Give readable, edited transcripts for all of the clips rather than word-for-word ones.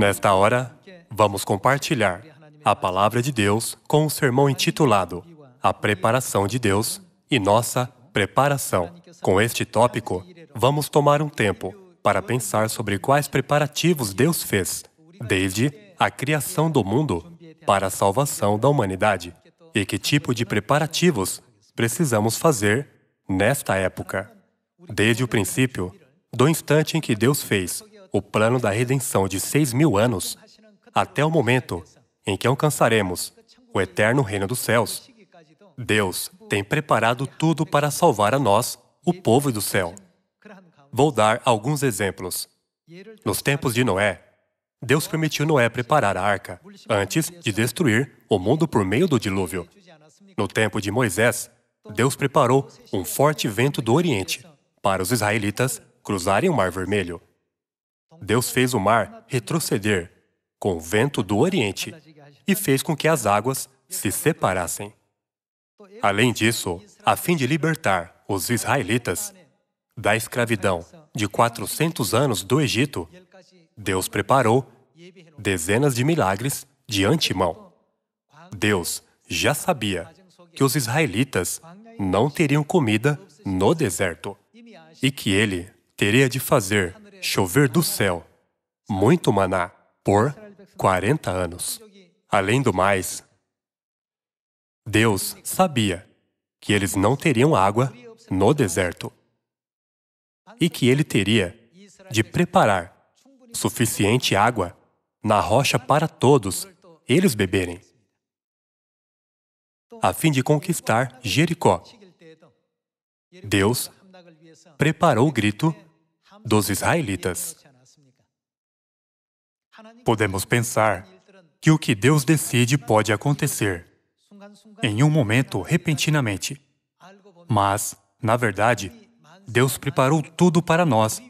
Nesta hora, vamos compartilhar a Palavra de Deus com um sermão intitulado A Preparação de Deus e Nossa Preparação. Com este tópico, vamos tomar um tempo para pensar sobre quais preparativos Deus fez, desde a criação do mundo para a salvação da humanidade, e que tipo de preparativos precisamos fazer nesta época. Desde o princípio, do instante em que Deus fez o plano da redenção de 6.000 anos, até o momento em que alcançaremos o eterno reino dos céus, Deus tem preparado tudo para salvar a nós, o povo do céu. Vou dar alguns exemplos. Nos tempos de Noé, Deus permitiu Noé preparar a arca antes de destruir o mundo por meio do dilúvio. No tempo de Moisés, Deus preparou um forte vento do Oriente para os israelitas cruzarem o Mar Vermelho. Deus fez o mar retroceder com o vento do Oriente e fez com que as águas se separassem. Além disso, a fim de libertar os israelitas da escravidão de 400 anos do Egito, Deus preparou dezenas de milagres de antemão. Deus já sabia que os israelitas não teriam comida no deserto e que Ele teria de fazer chover do céu muito maná por 40 anos. Além do mais, Deus sabia que eles não teriam água no deserto e que Ele teria de preparar suficiente água na rocha para todos eles beberem, a fim de conquistar Jericó. Deus preparou o grito dos israelitas. Podemos pensar que o que Deus decide pode acontecer em um momento repentinamente. Mas, na verdade, Deus preparou tudo para nós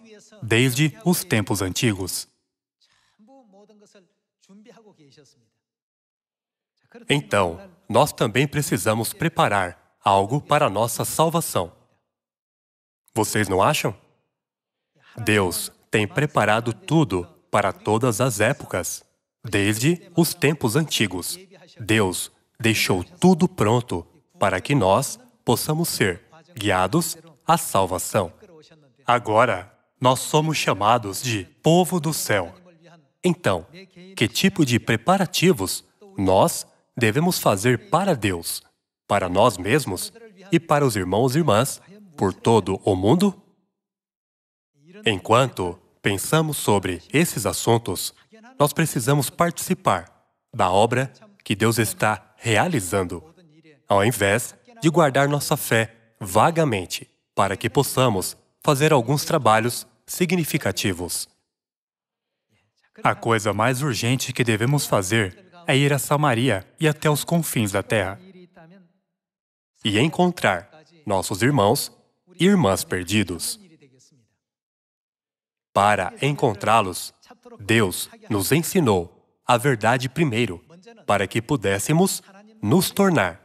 desde os tempos antigos. Então, nós também precisamos preparar algo para a nossa salvação. Vocês não acham? Deus tem preparado tudo para todas as épocas, desde os tempos antigos. Deus deixou tudo pronto para que nós possamos ser guiados à salvação. Agora, nós somos chamados de povo do céu. Então, que tipo de preparativos nós devemos fazer para Deus, para nós mesmos e para os irmãos e irmãs por todo o mundo? Enquanto pensamos sobre esses assuntos, nós precisamos participar da obra que Deus está realizando, ao invés de guardar nossa fé vagamente, para que possamos fazer alguns trabalhos significativos. A coisa mais urgente que devemos fazer é ir a Samaria e até os confins da terra e encontrar nossos irmãos e irmãs perdidos. Para encontrá-los, Deus nos ensinou a verdade primeiro, para que pudéssemos nos tornar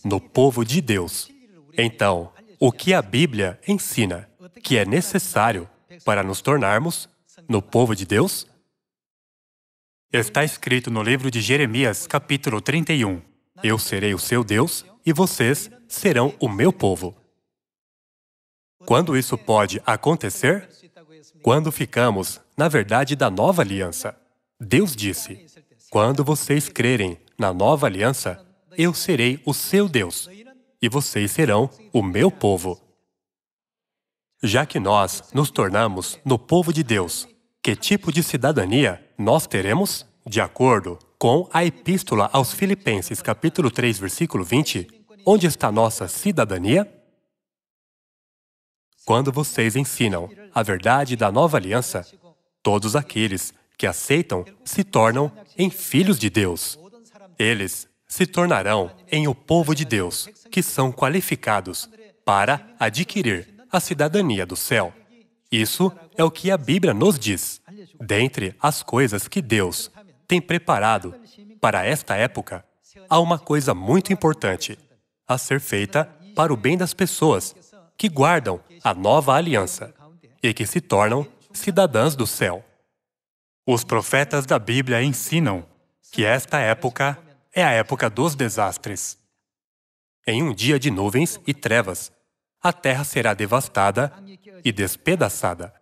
no povo de Deus. Então, o que a Bíblia ensina que é necessário para nos tornarmos no povo de Deus? Está escrito no livro de Jeremias, capítulo 31. Eu serei o seu Deus e vocês serão o meu povo. Quando isso pode acontecer? Quando ficamos na verdade da nova aliança. Deus disse: quando vocês crerem na nova aliança, eu serei o seu Deus, e vocês serão o meu povo. Já que nós nos tornamos no povo de Deus, que tipo de cidadania nós teremos? De acordo com a Epístola aos Filipenses, capítulo 3, versículo 20, onde está nossa cidadania? Quando vocês ensinam a verdade da nova aliança, todos aqueles que aceitam se tornam em filhos de Deus. Eles se tornarão em o povo de Deus, que são qualificados para adquirir a cidadania do céu. Isso é o que a Bíblia nos diz. Dentre as coisas que Deus tem preparado para esta época, há uma coisa muito importante a ser feita para o bem das pessoas que guardam a nova aliança e que se tornam cidadãs do céu. Os profetas da Bíblia ensinam que esta época é a época dos desastres. Em um dia de nuvens e trevas, a terra será devastada e despedaçada.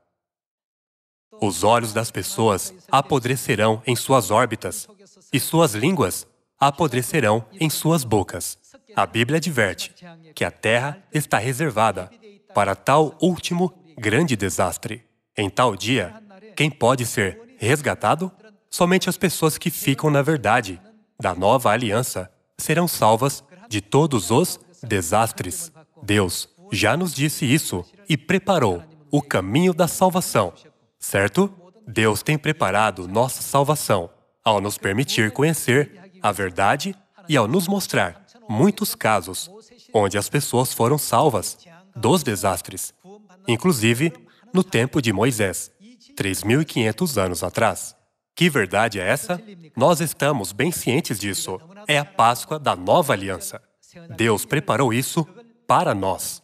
Os olhos das pessoas apodrecerão em suas órbitas e suas línguas apodrecerão em suas bocas. A Bíblia adverte que a terra está reservada para tal último grande desastre. Em tal dia, quem pode ser resgatado? Somente as pessoas que ficam na verdade da nova aliança serão salvas de todos os desastres. Deus já nos disse isso e preparou o caminho da salvação, certo? Deus tem preparado nossa salvação ao nos permitir conhecer a verdade e ao nos mostrar muitos casos onde as pessoas foram salvas dos desastres, inclusive no tempo de Moisés, 3.500 anos atrás. Que verdade é essa? Nós estamos bem cientes disso. É a Páscoa da Nova Aliança. Deus preparou isso para nós.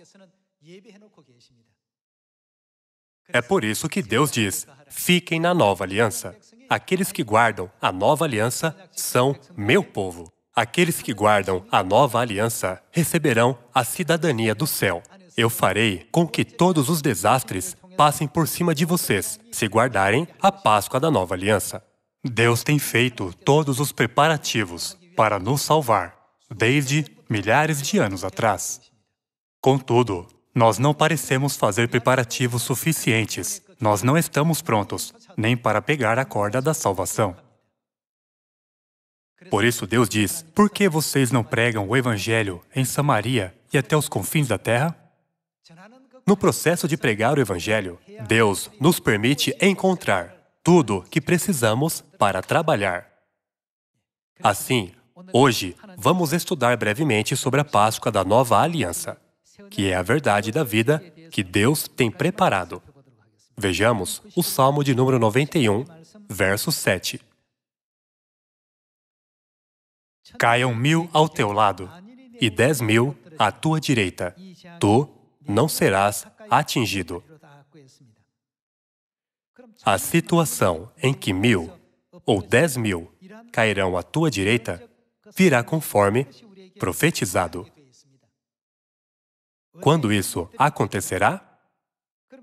É por isso que Deus diz, fiquem na Nova Aliança. Aqueles que guardam a Nova Aliança são meu povo. Aqueles que guardam a Nova Aliança receberão a cidadania do céu. Eu farei com que todos os desastres passem por cima de vocês, se guardarem a Páscoa da Nova Aliança. Deus tem feito todos os preparativos para nos salvar, desde milhares de anos atrás. Contudo, nós não parecemos fazer preparativos suficientes. Nós não estamos prontos, nem para pegar a corda da salvação. Por isso Deus diz, por que vocês não pregam o Evangelho em Samaria e até os confins da terra? No processo de pregar o Evangelho, Deus nos permite encontrar tudo que precisamos para trabalhar. Assim, hoje, vamos estudar brevemente sobre a Páscoa da Nova Aliança, que é a verdade da vida que Deus tem preparado. Vejamos o Salmo de número 91, verso 7. Caiam 1000 ao teu lado E 10.000 à tua direita, tu não serás atingido. A situação em que 1.000 ou 10.000 cairão à tua direita virá conforme profetizado. Quando isso acontecerá?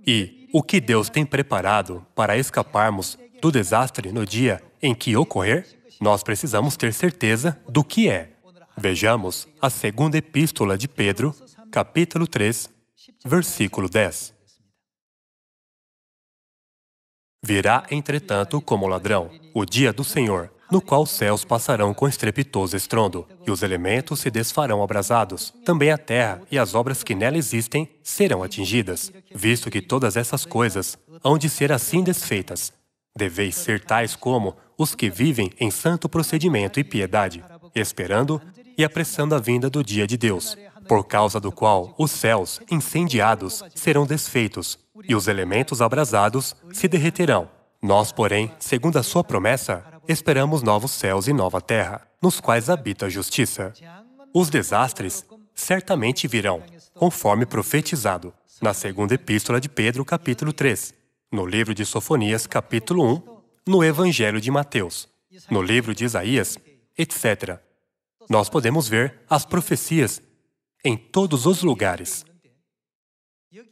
E o que Deus tem preparado para escaparmos do desastre no dia em que ocorrer? Nós precisamos ter certeza do que é. Vejamos a segunda epístola de Pedro, capítulo 3, versículo 10. Virá, entretanto, como ladrão, o dia do Senhor, no qual os céus passarão com estrepitoso estrondo, e os elementos se desfarão abrasados. Também a terra e as obras que nela existem serão atingidas, visto que todas essas coisas hão de ser assim desfeitas. Deveis ser tais como os que vivem em santo procedimento e piedade, esperando e apressando a vinda do dia de Deus, por causa do qual os céus incendiados serão desfeitos e os elementos abrasados se derreterão. Nós, porém, segundo a sua promessa, esperamos novos céus e nova terra, nos quais habita a justiça. Os desastres certamente virão, conforme profetizado, na segunda epístola de Pedro, capítulo 3, no livro de Sofonias, capítulo 1, no Evangelho de Mateus, no livro de Isaías, etc. Nós podemos ver as profecias em todos os lugares.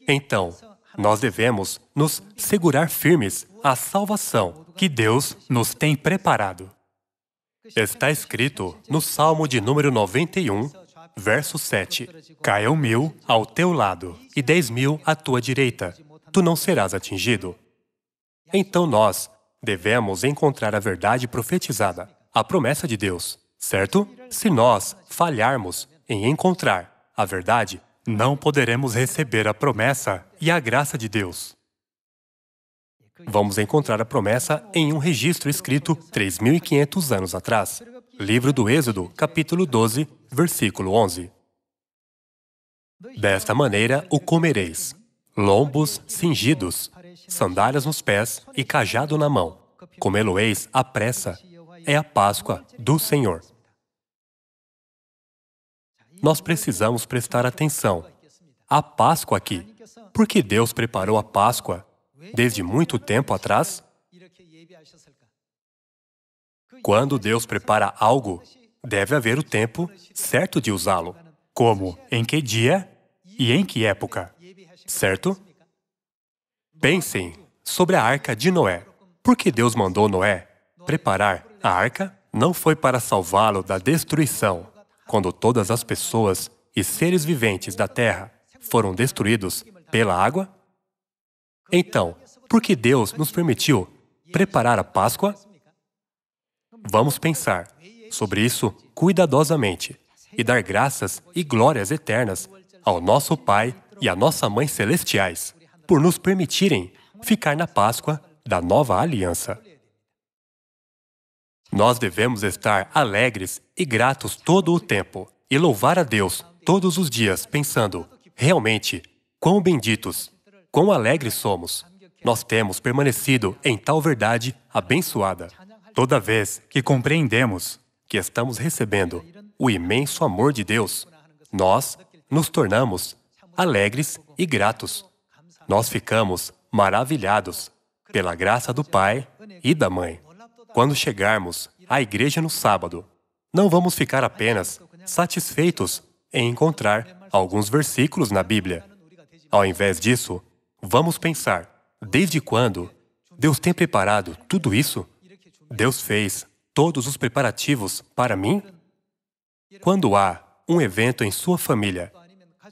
Então, nós devemos nos segurar firmes à salvação que Deus nos tem preparado. Está escrito no Salmo de número 91, verso 7. Caiam 1000 ao teu lado E 10.000 à tua direita, tu não serás atingido. Então nós devemos encontrar a verdade profetizada, a promessa de Deus, certo? Se nós falharmos em encontrar a verdade, não poderemos receber a promessa e a graça de Deus. Vamos encontrar a promessa em um registro escrito 3.500 anos atrás. Livro do Êxodo, capítulo 12, versículo 11. Desta maneira o comereis, lombos cingidos, sandálias nos pés e cajado na mão. Comê-lo-eis à pressa, é a Páscoa do Senhor. Nós precisamos prestar atenção. A Páscoa aqui. Por que Deus preparou a Páscoa desde muito tempo atrás? Quando Deus prepara algo, deve haver o tempo certo de usá-lo. Como, em que dia e em que época? Certo? Pensem sobre a Arca de Noé. Por que Deus mandou Noé preparar a arca? Não foi para salvá-lo da destruição, quando todas as pessoas e seres viventes da terra foram destruídos pela água? Então, por que Deus nos permitiu preparar a Páscoa? Vamos pensar sobre isso cuidadosamente e dar graças e glórias eternas ao nosso Pai e à nossa Mãe Celestiais por nos permitirem ficar na Páscoa da nova aliança. Nós devemos estar alegres e gratos todo o tempo e louvar a Deus todos os dias pensando, realmente, quão benditos, quão alegres somos. Nós temos permanecido em tal verdade abençoada. Toda vez que compreendemos Que estamos recebendo o imenso amor de Deus, nós nos tornamos alegres e gratos. Nós ficamos maravilhados pela graça do Pai e da Mãe. Quando chegarmos à igreja no sábado, não vamos ficar apenas satisfeitos em encontrar alguns versículos na Bíblia. Ao invés disso, vamos pensar, desde quando Deus tem preparado tudo isso? Deus fez todos os preparativos para mim? Quando há um evento em sua família,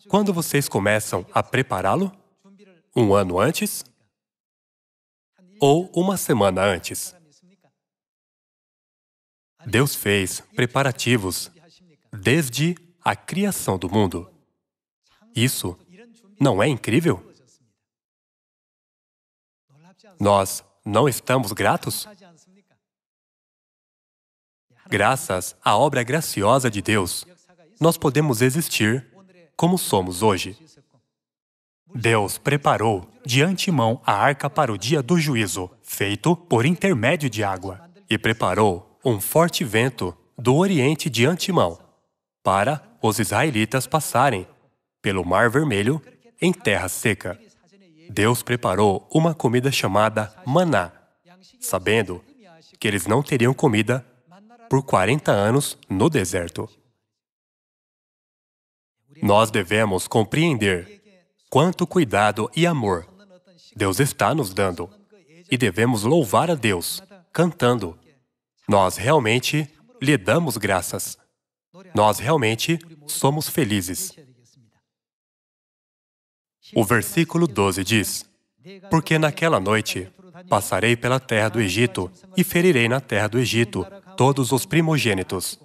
quando vocês começam a prepará-lo? Um ano antes? Ou uma semana antes? Deus fez preparativos desde a criação do mundo. Isso não é incrível? Nós não estamos gratos? Graças à obra graciosa de Deus, nós podemos existir como somos hoje. Deus preparou de antemão a arca para o dia do juízo, feito por intermédio de água. E preparou um forte vento do Oriente de antemão para os israelitas passarem pelo Mar Vermelho em terra seca. Deus preparou uma comida chamada maná, sabendo que eles não teriam comida por 40 anos no deserto. Nós devemos compreender quanto cuidado e amor Deus está nos dando e devemos louvar a Deus, cantando. Nós realmente lhe damos graças. Nós realmente somos felizes. O versículo 12 diz, porque naquela noite passarei pela terra do Egito e ferirei na terra do Egito todos os primogênitos,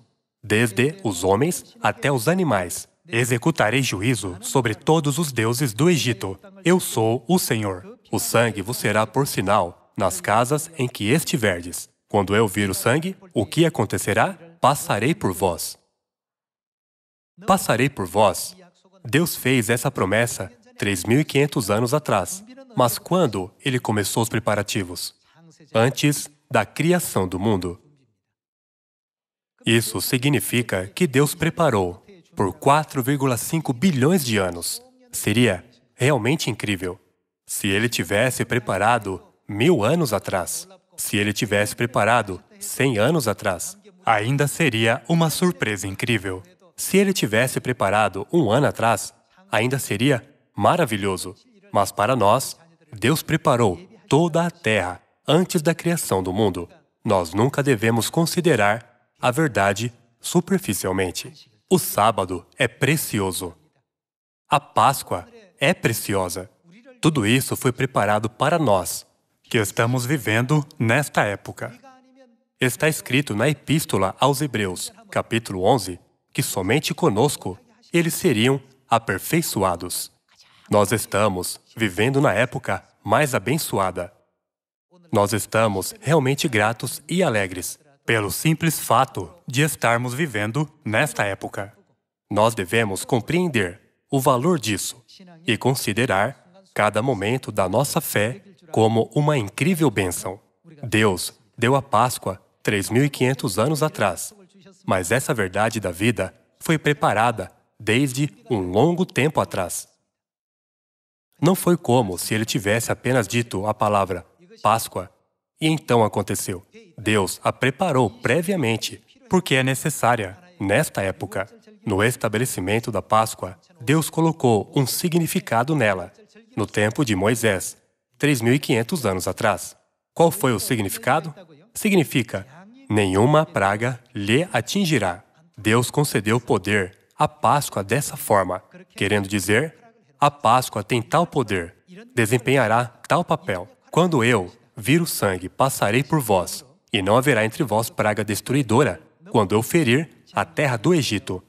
desde os homens até os animais. Executarei juízo sobre todos os deuses do Egito. Eu sou o Senhor. O sangue vos será por sinal nas casas em que estiverdes. Quando eu vir o sangue, o que acontecerá? Passarei por vós. Passarei por vós. Deus fez essa promessa 3.500 anos atrás. Mas quando Ele começou os preparativos? Antes da criação do mundo. Isso significa que Deus preparou por 4,5 bilhões de anos. Seria realmente incrível se Ele tivesse preparado 1000 anos atrás. Se Ele tivesse preparado 100 anos atrás. Ainda seria uma surpresa incrível. Se Ele tivesse preparado 1 ano atrás, ainda seria maravilhoso. Mas para nós, Deus preparou toda a terra antes da criação do mundo. Nós nunca devemos considerar a verdade superficialmente. O sábado é precioso. A Páscoa é preciosa. Tudo isso foi preparado para nós, que estamos vivendo nesta época. Está escrito na Epístola aos Hebreus, capítulo 11, que somente conosco eles seriam aperfeiçoados. Nós estamos vivendo na época mais abençoada. Nós estamos realmente gratos e alegres pelo simples fato de estarmos vivendo nesta época. Nós devemos compreender o valor disso e considerar cada momento da nossa fé como uma incrível bênção. Deus deu a Páscoa 3.500 anos atrás, mas essa verdade da vida foi preparada desde um longo tempo atrás. Não foi como se Ele tivesse apenas dito a palavra Páscoa E então aconteceu. Deus a preparou previamente, porque é necessária. nesta época. No estabelecimento da Páscoa, Deus colocou um significado nela, no tempo de Moisés, 3.500 anos atrás. Qual foi o significado? Significa, nenhuma praga lhe atingirá. Deus concedeu poder à Páscoa dessa forma, querendo dizer, a Páscoa tem tal poder, desempenhará tal papel. Quando eu vir o sangue, passarei por vós, e não haverá entre vós praga destruidora, quando eu ferir a terra do Egito.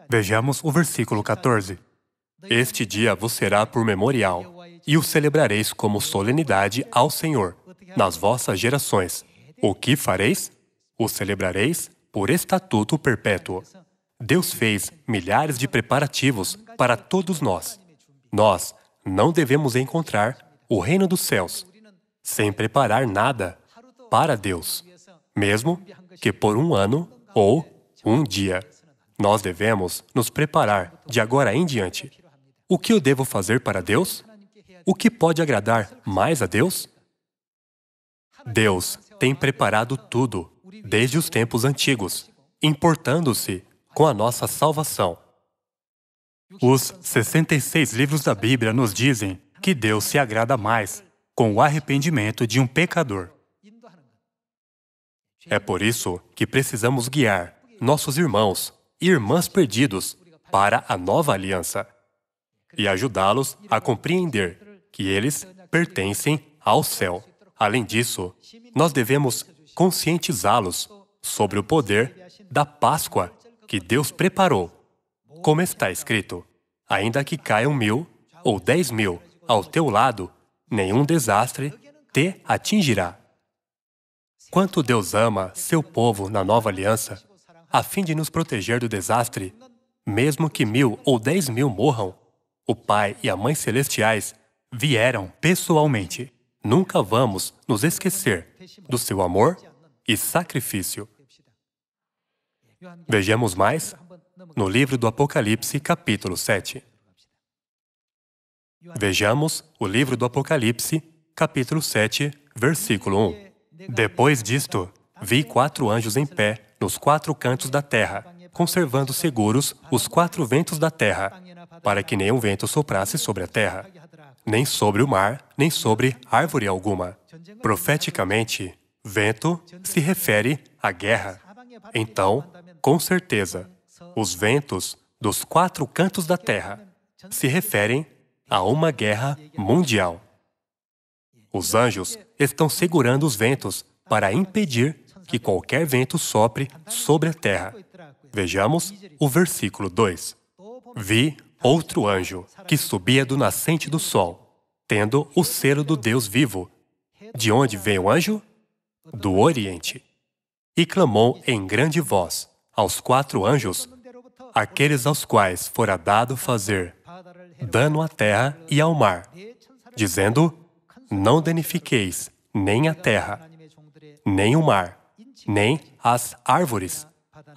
Vejamos o versículo 14. Este dia vos será por memorial, e o celebrareis como solenidade ao Senhor, nas vossas gerações. O que fareis? O celebrareis por estatuto perpétuo. Deus fez milhares de preparativos para todos nós. Nós não devemos encontrar o reino dos céus sem preparar nada para Deus, mesmo que por um ano ou um dia. Nós devemos nos preparar de agora em diante. O que eu devo fazer para Deus? O que pode agradar mais a Deus? Deus tem preparado tudo, desde os tempos antigos, importando-se com a nossa salvação. Os 66 livros da Bíblia nos dizem que Deus se agrada mais com o arrependimento de um pecador. É por isso que precisamos guiar nossos irmãos e irmãs perdidos para a nova aliança e ajudá-los a compreender que eles pertencem ao céu. Além disso, nós devemos conscientizá-los sobre o poder da Páscoa que Deus preparou. Como está escrito, ainda que caiam 1.000 ou 10.000 ao teu lado, nenhum desastre te atingirá. Quanto Deus ama seu povo na nova aliança, a fim de nos proteger do desastre, mesmo que 1.000 ou 10.000 morram, o Pai e a Mãe Celestiais vieram pessoalmente. Nunca vamos nos esquecer do seu amor e sacrifício. Vejamos mais no livro do Apocalipse, capítulo 7. Vejamos o livro do Apocalipse, capítulo 7, versículo 1. Depois disto, Vi 4 anjos em pé nos 4 cantos da terra, conservando seguros os 4 ventos da terra, para que nenhum vento soprasse sobre a terra, nem sobre o mar, nem sobre árvore alguma. Profeticamente, vento se refere à guerra. Então, com certeza, os ventos dos 4 cantos da terra se referem a uma guerra mundial. Os anjos estão segurando os ventos para impedir que qualquer vento sopre sobre a terra. Vejamos o versículo 2. Vi outro anjo que subia do nascente do sol, tendo o selo do Deus vivo. De onde vem o anjo? Do Oriente. E clamou em grande voz aos 4 anjos, aqueles aos quais fora dado fazer dano à terra e ao mar, dizendo, não danifiqueis nem a terra, nem o mar, nem as árvores,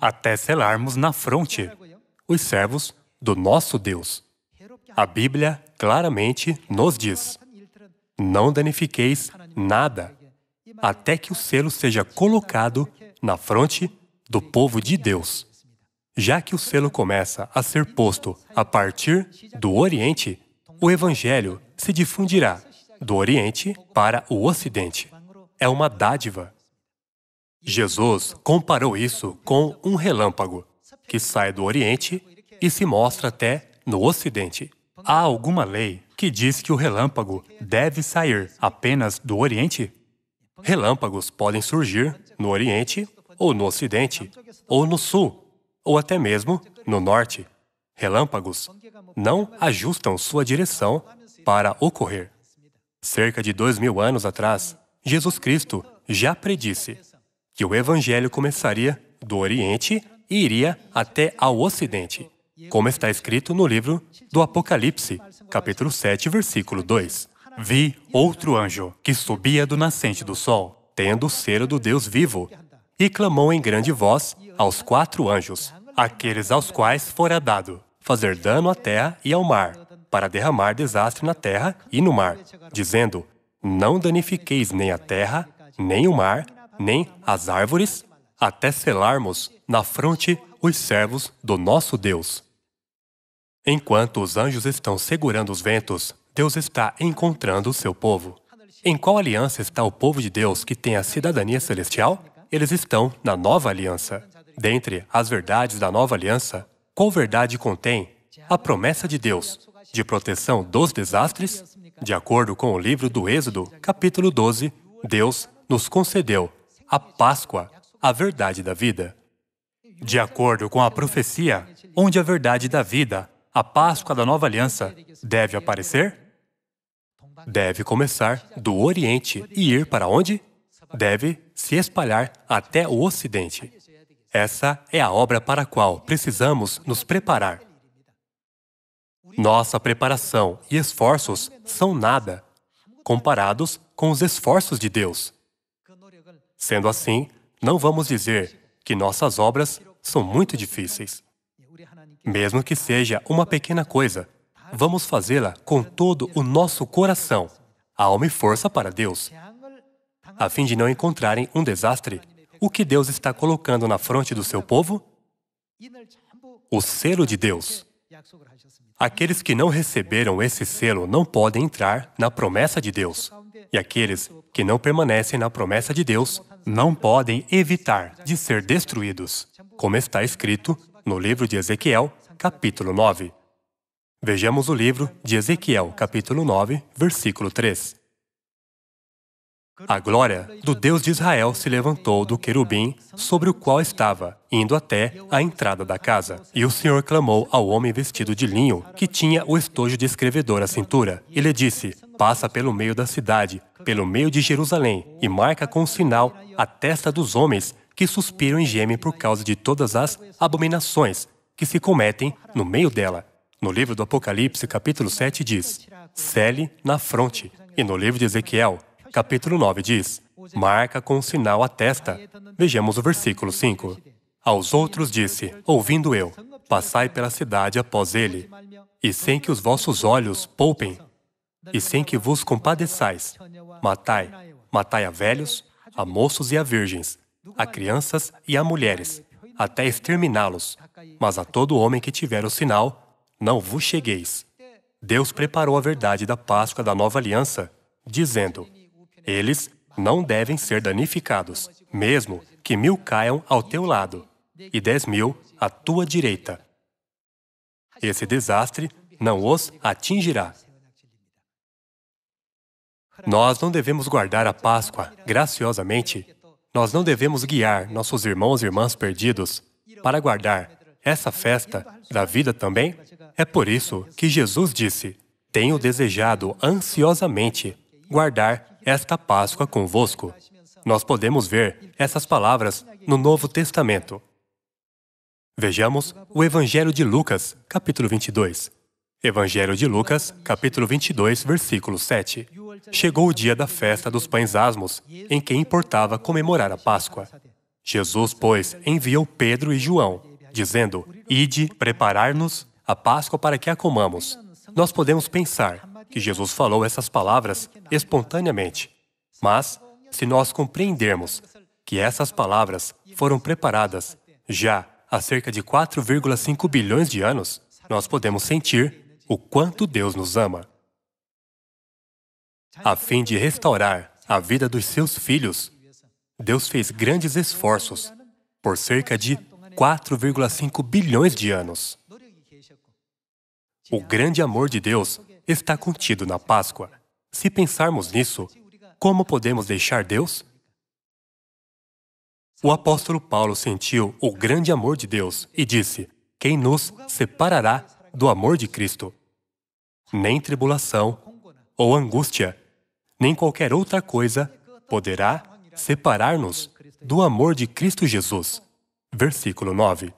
até selarmos na fronte os servos do nosso Deus. A Bíblia claramente nos diz, não danifiqueis nada, até que o selo seja colocado na fronte do povo de Deus. Já que o selo começa a ser posto a partir do Oriente, o Evangelho se difundirá do Oriente para o Ocidente. É uma dádiva. Jesus comparou isso com um relâmpago, que sai do Oriente e se mostra até no Ocidente. Há alguma lei que diz que o relâmpago deve sair apenas do Oriente? Relâmpagos podem surgir no Oriente, ou no Ocidente, ou no Sul, ou até mesmo no Norte. Relâmpagos não ajustam sua direção para ocorrer. Cerca de 2.000 anos atrás, Jesus Cristo já predisse que o Evangelho começaria do Oriente e iria até ao Ocidente, como está escrito no livro do Apocalipse, capítulo 7, versículo 2. Vi outro anjo que subia do nascente do sol, tendo o selo do Deus vivo, e clamou em grande voz aos 4 anjos, aqueles aos quais fora dado fazer dano à terra e ao mar, para derramar desastre na terra e no mar, dizendo, não danifiqueis nem a terra, nem o mar, nem as árvores, até selarmos na fronte os servos do nosso Deus. Enquanto os anjos estão segurando os ventos, Deus está encontrando o seu povo. Em qual aliança está o povo de Deus que tem a cidadania celestial? Eles estão na nova aliança. Dentre as verdades da nova aliança, qual verdade contém a promessa de Deus de proteção dos desastres? De acordo com o livro do Êxodo, capítulo 12, Deus nos concedeu a Páscoa, a verdade da vida. De acordo com a profecia, onde a verdade da vida, a Páscoa da nova aliança, deve aparecer? Deve começar do Oriente e ir para onde? Deve se espalhar até o Ocidente. Essa é a obra para a qual precisamos nos preparar. Nossa preparação e esforços são nada, comparados com os esforços de Deus. Sendo assim, não vamos dizer que nossas obras são muito difíceis. Mesmo que seja uma pequena coisa, vamos fazê-la com todo o nosso coração, alma e força para Deus, a fim de não encontrarem um desastre. O que Deus está colocando na fronte do seu povo? O selo de Deus. Aqueles que não receberam esse selo não podem entrar na promessa de Deus. E aqueles que não permanecem na promessa de Deus não podem evitar de ser destruídos, como está escrito no livro de Ezequiel, capítulo 9. Vejamos o livro de Ezequiel, capítulo 9, versículo 3. A glória do Deus de Israel se levantou do querubim sobre o qual estava, indo até a entrada da casa. E o Senhor clamou ao homem vestido de linho, que tinha o estojo de escrevedor à cintura. E lhe disse: passa pelo meio da cidade, pelo meio de Jerusalém, e marca com sinal a testa dos homens que suspiram e gemem por causa de todas as abominações que se cometem no meio dela. No livro do Apocalipse, capítulo 7, diz: sele na fronte. E no livro de Ezequiel, capítulo 9, diz: marca com sinal a testa. Vejamos o versículo 5. Aos outros disse, ouvindo eu: passai pela cidade após ele, e sem que os vossos olhos poupem, e sem que vos compadeçais, matai a velhos, a moços e a virgens, a crianças e a mulheres, até exterminá-los. Mas a todo homem que tiver o sinal, não vos chegueis. Deus preparou a verdade da Páscoa da nova aliança, dizendo: eles não devem ser danificados, mesmo que 1000 caiam ao teu lado e 10.000 à tua direita. Esse desastre não os atingirá. Nós não devemos guardar a Páscoa graciosamente. Nós não devemos guiar nossos irmãos e irmãs perdidos para guardar essa festa da vida também. É por isso que Jesus disse: tenho desejado ansiosamente guardar esta Páscoa convosco. Nós podemos ver essas palavras no Novo Testamento. Vejamos o Evangelho de Lucas, capítulo 22. Evangelho de Lucas, capítulo 22, versículo 7. Chegou o dia da festa dos pães asmos, em que importava comemorar a Páscoa. Jesus, pois, enviou Pedro e João, dizendo: ide preparar-nos a Páscoa para que a comamos. Nós podemos pensar que Jesus falou essas palavras espontaneamente. Mas, se nós compreendermos que essas palavras foram preparadas já há cerca de 4,5 bilhões de anos, nós podemos sentir o quanto Deus nos ama. A fim de restaurar a vida dos seus filhos, Deus fez grandes esforços por cerca de 4,5 bilhões de anos. O grande amor de Deus está contido na Páscoa. Se pensarmos nisso, como podemos deixar Deus? O apóstolo Paulo sentiu o grande amor de Deus e disse: quem nos separará do amor de Cristo? Nem tribulação ou angústia, nem qualquer outra coisa poderá separar-nos do amor de Cristo Jesus. Versículo 9.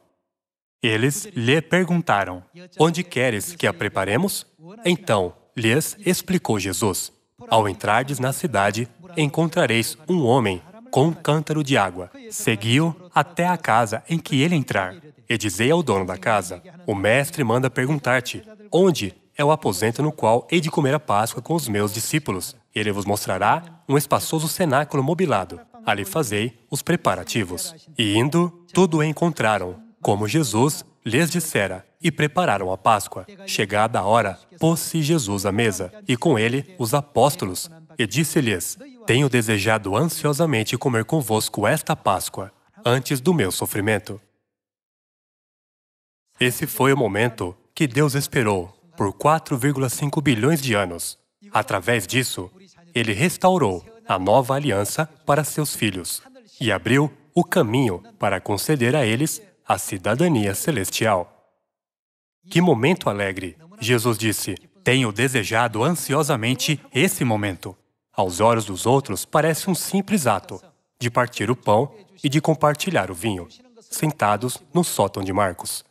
Eles lhe perguntaram: onde queres que a preparemos? Então lhes explicou Jesus: ao entrardes na cidade, encontrareis um homem com um cântaro de água. Segui-o até a casa em que ele entrar. E dizei ao dono da casa: o mestre manda perguntar-te: onde é o aposento no qual hei de comer a Páscoa com os meus discípulos? Ele vos mostrará um espaçoso cenáculo mobilado. Ali fazei os preparativos. E indo, tudo encontraram, como Jesus lhes dissera, e prepararam a Páscoa. Chegada a hora, pôs-se Jesus à mesa, e com ele os apóstolos, e disse-lhes: Tenho desejado ansiosamente comer convosco esta Páscoa, antes do meu sofrimento. Esse foi o momento que Deus esperou por 4,5 bilhões de anos. Através disso, Ele restaurou a nova aliança para seus filhos e abriu o caminho para conceder a eles a cidadania celestial. Que momento alegre! Jesus disse: Tenho desejado ansiosamente esse momento. Aos olhos dos outros, parece um simples ato de partir o pão e de compartilhar o vinho, sentados no sótão de Marcos.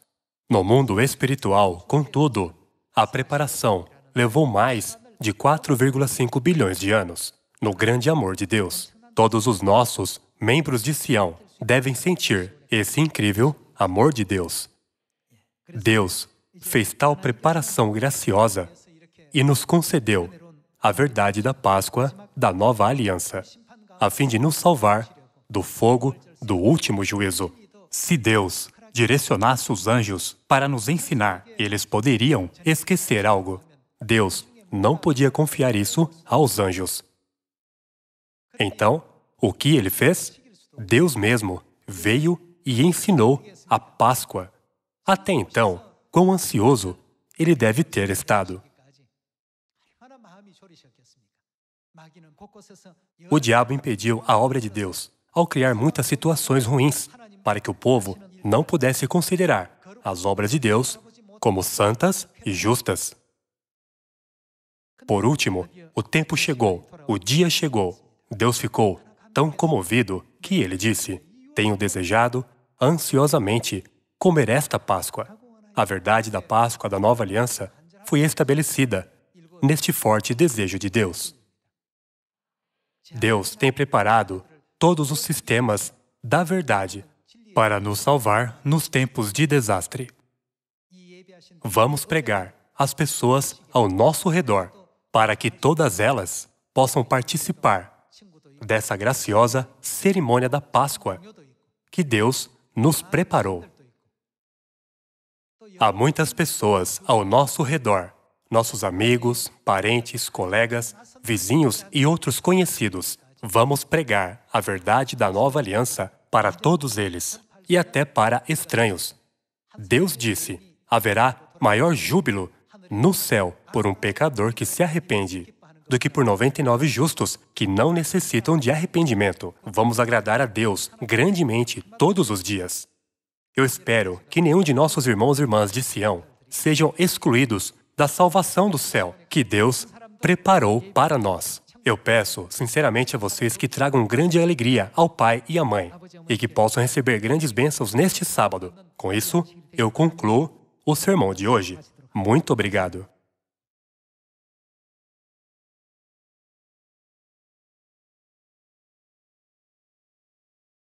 No mundo espiritual, contudo, a preparação levou mais de 4,5 bilhões de anos. No grande amor de Deus, todos os nossos membros de Sião devem sentir esse incrível amor de Deus. Deus fez tal preparação graciosa e nos concedeu a verdade da Páscoa da nova aliança, a fim de nos salvar do fogo do último juízo. Se Deus direcionasse os anjos para nos ensinar, eles poderiam esquecer algo. Deus não podia confiar isso aos anjos. Então, o que ele fez? Deus mesmo veio e ensinou a Páscoa. Até então, quão ansioso ele deve ter estado. O diabo impediu a obra de Deus ao criar muitas situações ruins para que o povo não pudesse considerar as obras de Deus como santas e justas. Por último, o tempo chegou, o dia chegou. Deus ficou tão comovido que ele disse: Tenho desejado ansiosamente comer esta Páscoa. A verdade da Páscoa da nova aliança foi estabelecida neste forte desejo de Deus. Deus tem preparado todos os sistemas da verdade para nos salvar nos tempos de desastre. Vamos pregar às pessoas ao nosso redor para que todas elas possam participar dessa graciosa cerimônia da Páscoa que Deus nos preparou. Há muitas pessoas ao nosso redor, nossos amigos, parentes, colegas, vizinhos e outros conhecidos. Vamos pregar a verdade da nova aliança para todos eles e até para estranhos. Deus disse: haverá maior júbilo no céu por um pecador que se arrepende do que por 99 justos que não necessitam de arrependimento. Vamos agradar a Deus grandemente todos os dias. Eu espero que nenhum de nossos irmãos e irmãs de Sião sejam excluídos da salvação do céu que Deus preparou para nós. Eu peço sinceramente a vocês que tragam grande alegria ao pai e à mãe e que possam receber grandes bênçãos neste sábado. Com isso, eu concluo o sermão de hoje. Muito obrigado.